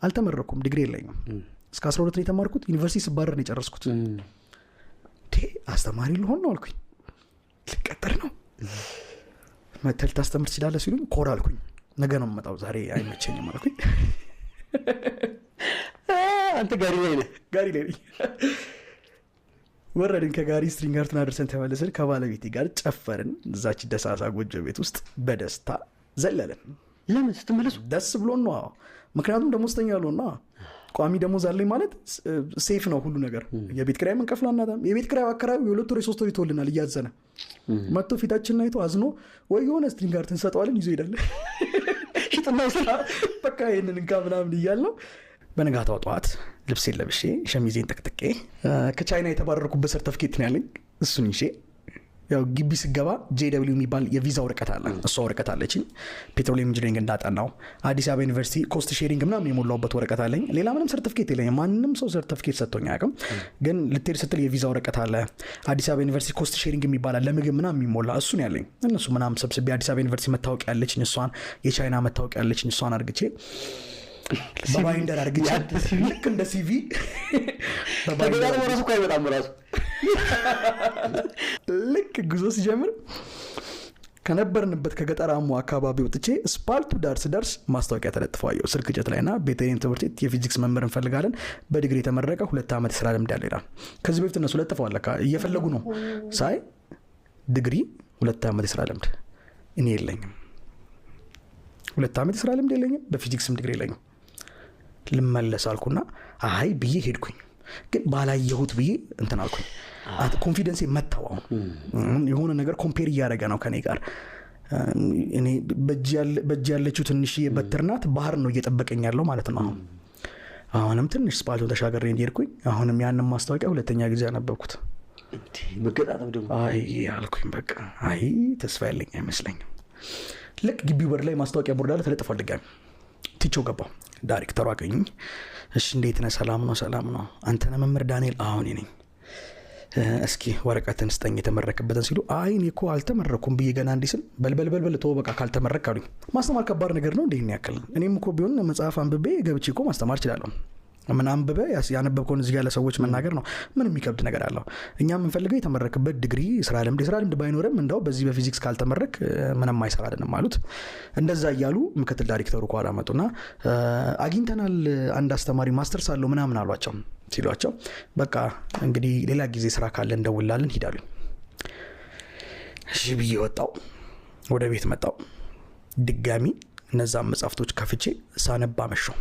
አልተመረኩም፣ ዲግሪ የለኝም። እስከ 12 ነው የተማርኩት። ዩኒቨርሲቲ ስባረር ነው የጨረስኩት። አስተማሪ ልሆን ነው አልኩኝ። ልቀጠር ነው መተል ታስተምር ትችላለህ ሲሉኝ ኮራ አልኩኝ። ነገ ነው የምመጣው ዛሬ አይመቸኝም አልኩኝ። አንተ ጋሪ ላይ ነህ? ጋሪ ላይ ነኝ። ወረድን ከጋሪ ስትሪንጋርትን አድርሰን ተመለስን። ከባለቤቴ ጋር ጨፈርን እዛች ደሳሳ ጎጆ ቤት ውስጥ በደስታ ዘለለን። ለምን ስትመለሱ? ደስ ብሎን ነው። ምክንያቱም ደሞዝተኛ ያልሆን ነው። ቋሚ ደሞዝ አለኝ ማለት ሴፍ ነው ሁሉ ነገር። የቤት ኪራይ ምን ከፍላናታም። የቤት ኪራይ አከራዩ የሁለት ወር 3 ወር ይተውልናል እያዘነ መጥቶ ፊታችንን አይቶ አዝኖ ወይ የሆነ ስትሪንጋርትን እንሰጠዋለን ይዞ ይሄዳል። ሽጥና ስራ በቃ ይሄንን እንካ ምናምን እያልነው በነጋታው ጠዋት ልብሴን ለብሼ ሸሚዜን ጠቅጥቄ ከቻይና የተባረርኩበት ሰርተፊኬት ነው ያለኝ። እሱን ይዤ ያው ግቢ ስገባ JW የሚባል የቪዛ ወረቀት አለ። እሷ ወረቀት አለችኝ። ፔትሮሊየም ኢንጂነሪንግ እንዳጠናው አዲስ አበባ ዩኒቨርሲቲ ኮስት ሼሪንግ ምናምን የሞላውበት ወረቀት አለኝ። ሌላ ምንም ሰርቲፊኬት የለኝም። ማንንም ሰው ሰርቲፊኬት ሰጥቶኝ አያውቅም። ግን ልትሄድ ስትል የቪዛ ወረቀት አለ። አዲስ አበባ ዩኒቨርሲቲ ኮስት ሼሪንግ የሚባል ለምግብ ምናምን የሚሞላ እሱን ያለኝ። እነሱ ምናምን ሰብስቤ አዲስ አበባ ዩኒቨርሲቲ መታወቂያ ያለችኝ እሷን፣ የቻይና መታወቂያ ያለችኝ እሷን አርግቼ በባይንደር አርግቼ ልክ እንደ ሲቪ በባይንደር ወራሱ እኮ አይመጣም ራሱ። ልክ ጉዞ ሲጀምር ከነበርንበት ከገጠራሙ አካባቢ ወጥቼ ስፓልቱ ዳር ስደርስ ማስታወቂያ ተለጥፏል ስልክ ጀት ላይና ቤተልሔም ትምህርት ቤት የፊዚክስ መምህር እንፈልጋለን በዲግሪ የተመረቀ 2 ዓመት ስራ ልምድ ያለው ይላል። ከዚህ በፊት እነሱ ለጥፈዋል ለካ እየፈለጉ ነው ሳይ ዲግሪ 2 ዓመት ስራ ልምድ እኔ የለኝም። 2 ዓመት ስራ ልምድ የለኝም፣ በፊዚክስም ዲግሪ የለኝም። ልመለስ አልኩና አይ ብዬ ሄድኩኝ። ግን ባላየሁት ብዬ እንትን አልኩኝ። ኮንፊደንስ መታው። የሆነ ነገር ኮምፔር እያደረገ ነው ከኔ ጋር። እኔ በእጅ ያለችው ትንሽ የበትርናት ባህር ነው እየጠበቀኝ ያለው ማለት ነው። አሁንም ትንሽ ስፓልቱን ተሻገሬ እንዲሄድኩኝ አሁንም ያንን ማስታወቂያ 2ኛ ጊዜ አነበብኩት። መገጣጠም ደግሞ አይ አልኩኝ በቃ አይ ተስፋ ያለኝ አይመስለኝም። ልክ ግቢ በር ላይ ማስታወቂያ ቦርድ ላይ ተለጥፏል። ድጋሚ ትቼው ገባሁ። ዳይሬክተሩ አገኘኝ። እሺ እንዴት ነህ? ሰላም ነው። ሰላም ነው። አንተ ነህ መምህር ዳንኤል? አሁን ነኝ። እስኪ ወረቀትን ስጠኝ የተመረከበትን ሲሉ አይ እኔ እኮ አልተመረኩም ብዬ ገና እንዲህ ስል በልበልበልበል ተወው በቃ ካልተመረክ አሉኝ። ማስተማር ከባድ ነገር ነው እንዴ? ያክል እኔም እኮ ቢሆን መጽሐፍ አንብቤ ገብቼ እኮ ማስተማር እችላለሁ። ምን አንብበ ያነበብከውን እዚህ ያለ ሰዎች መናገር ነው። ምን የሚከብድ ነገር አለው? እኛ የምንፈልገው የተመረክበት ዲግሪ ስራ ልምድ ባይኖርም እንደው በዚህ በፊዚክስ ካልተመረክ ምንም አይሰራልንም አሉት። እንደዛ እያሉ ምክትል ዳይሬክተሩ ኋላ መጡና አግኝተናል አንድ አስተማሪ ማስተርስ አለው ምናምን አሏቸው። ሲሏቸው በቃ እንግዲህ ሌላ ጊዜ ስራ ካለ እንደውላለን ሂዳሉኝ። እሺ ብዬ ወጣው። ወደ ቤት መጣው። ድጋሚ እነዛን መጽሐፍቶች ከፍቼ ሳነባ መሸው።